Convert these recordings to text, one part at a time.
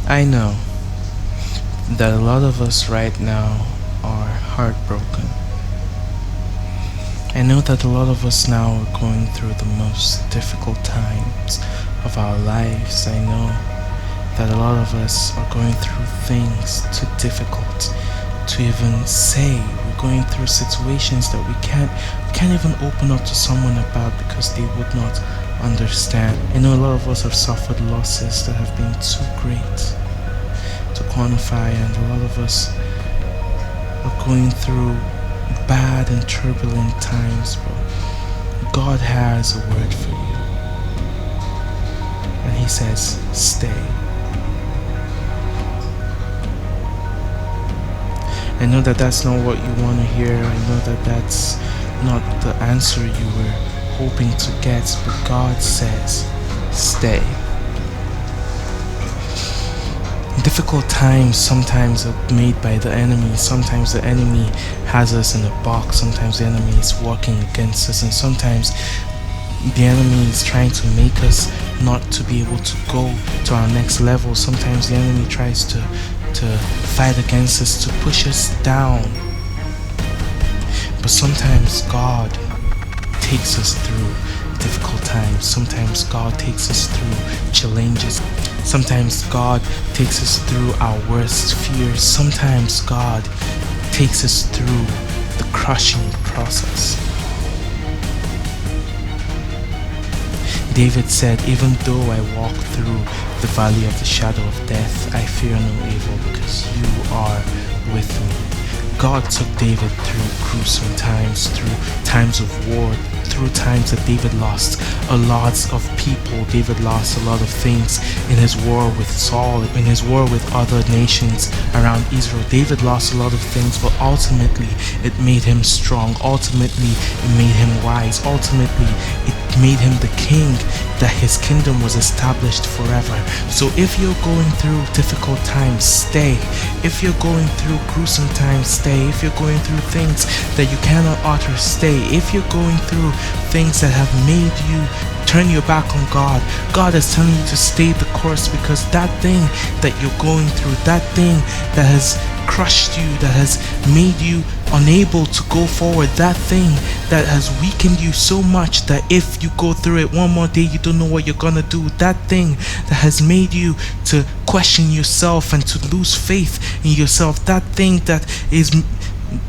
I know that a lot of us right now are heartbroken. I know that a lot of us now are going through the most difficult times of our lives. I know that a lot of us are going through things too difficult to even say. We're going through situations that we can't even open up to someone about because they would not understand. I know a lot of us have suffered losses that have been too great to quantify, and a lot of us are going through bad and turbulent times, but God has a word for you, and He says, stay. I know that that's not what you want to hear. I know that that's not the answer you were hoping to get, but God says, stay. Difficult times sometimes are made by the enemy. Sometimes the enemy has us in a box. Sometimes the enemy is working against us, and sometimes the enemy is trying to make us not to be able to go to our next level. Sometimes the enemy tries to fight against us, to push us down. But sometimes God takes us through difficult times. Sometimes God takes us through challenges. Sometimes God takes us through our worst fears. Sometimes God takes us through the crushing process. David said, even though I walk through the valley of the shadow of death, I fear no evil because you are with me. God took David through gruesome times, through times of war, through times that David lost a lot of people. David lost a lot of things in his war with Saul, in his war with other nations around Israel. David lost a lot of things, but ultimately it made him strong. Ultimately it made him wise. Ultimately it made him the king, that his kingdom was established forever. So if you're going through difficult times, stay. If you're going through gruesome times, stay. If you're going through things that you cannot utter, stay. If you're going through things that have made you turn your back on God, God is telling you to stay the course, because that thing that you're going through, that thing that has crushed you, that has made you unable to go forward, that thing that has weakened you so much that if you go through it one more day you don't know what you're gonna do, that thing that has made you to question yourself and to lose faith in yourself, that thing that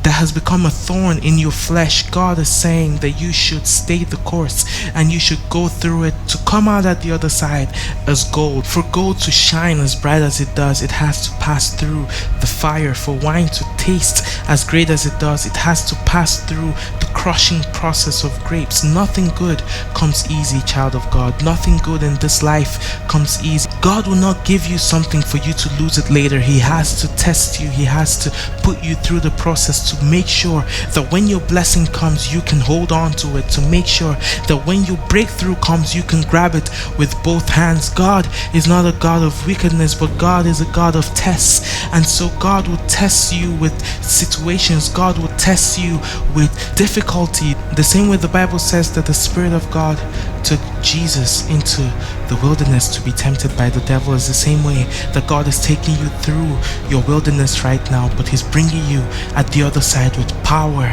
has become a thorn in your flesh, God is saying that you should stay the course and you should go through it to come out at the other side as gold. For gold to shine as bright as it does, it has to pass through the fire. For wine to taste as great as it does, it has to pass through the crushing process of grapes. Nothing good comes easy, child of God. Nothing good in this life comes easy. God will not give you something for you to lose it later. He has to test you. He has to put you through the process to make sure that when your blessing comes, you can hold on to it, to make sure that when your breakthrough comes, you can grab it with both hands. God is not a God of wickedness, but God is a God of tests. And so God will test you with situations. God will test you with difficulty. The same way the Bible says that the Spirit of God took Jesus into the wilderness to be tempted by the devil, is the same way that God is taking you through your wilderness right now, but He's bringing you at the other side with power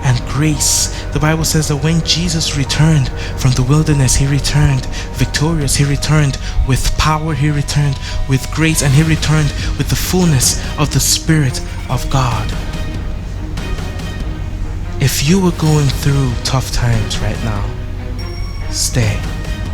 and grace. The Bible says that when Jesus returned from the wilderness, He returned victorious. He returned with power. He returned with grace, and He returned with the fullness of the Spirit of God. If you are going through tough times right now, stay.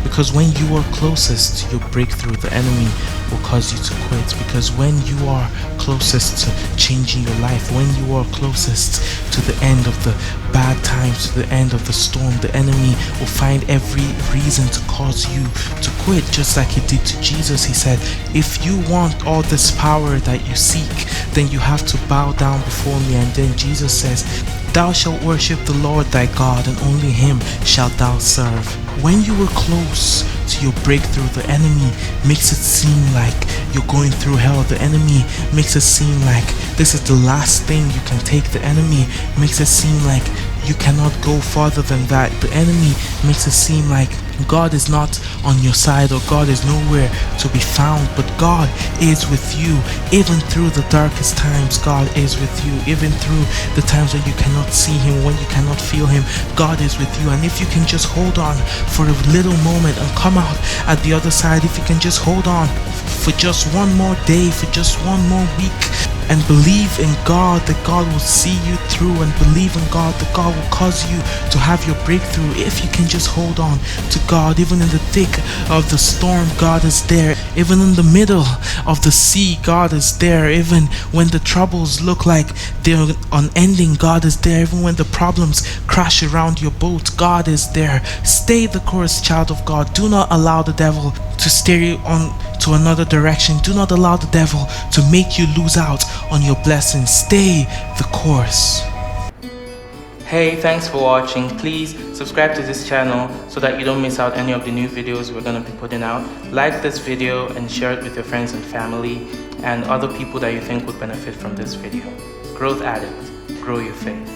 Because when you are closest to your breakthrough, the enemy will cause you to quit. Because when you are closest to changing your life, when you are closest to the end of the bad times, to the end of the storm, the enemy will find every reason to cause you to quit. Just like he did to Jesus. He said, if you want all this power that you seek, then you have to bow down before me. And then Jesus says, thou shalt worship the Lord thy God, and only Him shalt thou serve. When you were close to your breakthrough, the enemy makes it seem like you're going through hell. The enemy makes it seem like this is the last thing you can take. The enemy makes it seem like you cannot go farther than that. The enemy makes it seem like God is not on your side, or God is nowhere to be found, but God is with you. Even through the darkest times, God is with you. Even through the times when you cannot see Him, when you cannot feel Him, God is with you. And if you can just hold on for a little moment and come out at the other side, if you can just hold on for just one more day, for just one more week, and believe in God that God will see you through, and believe in God that God will cause you to have your breakthrough. If you can just hold on to God, even in the thick of the storm, God is there. Even in the middle of the sea, God is there. Even when the troubles look like they're unending, God is there. Even when the problems crash around your boat, God is there. Stay the course, child of God. Do not allow the devil to steer you on to another direction. Do not allow the devil to make you lose out on your blessings. Stay the course. Hey, thanks for watching. Please subscribe to this channel so that you don't miss out any of the new videos we're going to be putting out. Like this video and share it with your friends and family and other people that you think would benefit from this video. Growth Addict, grow your faith.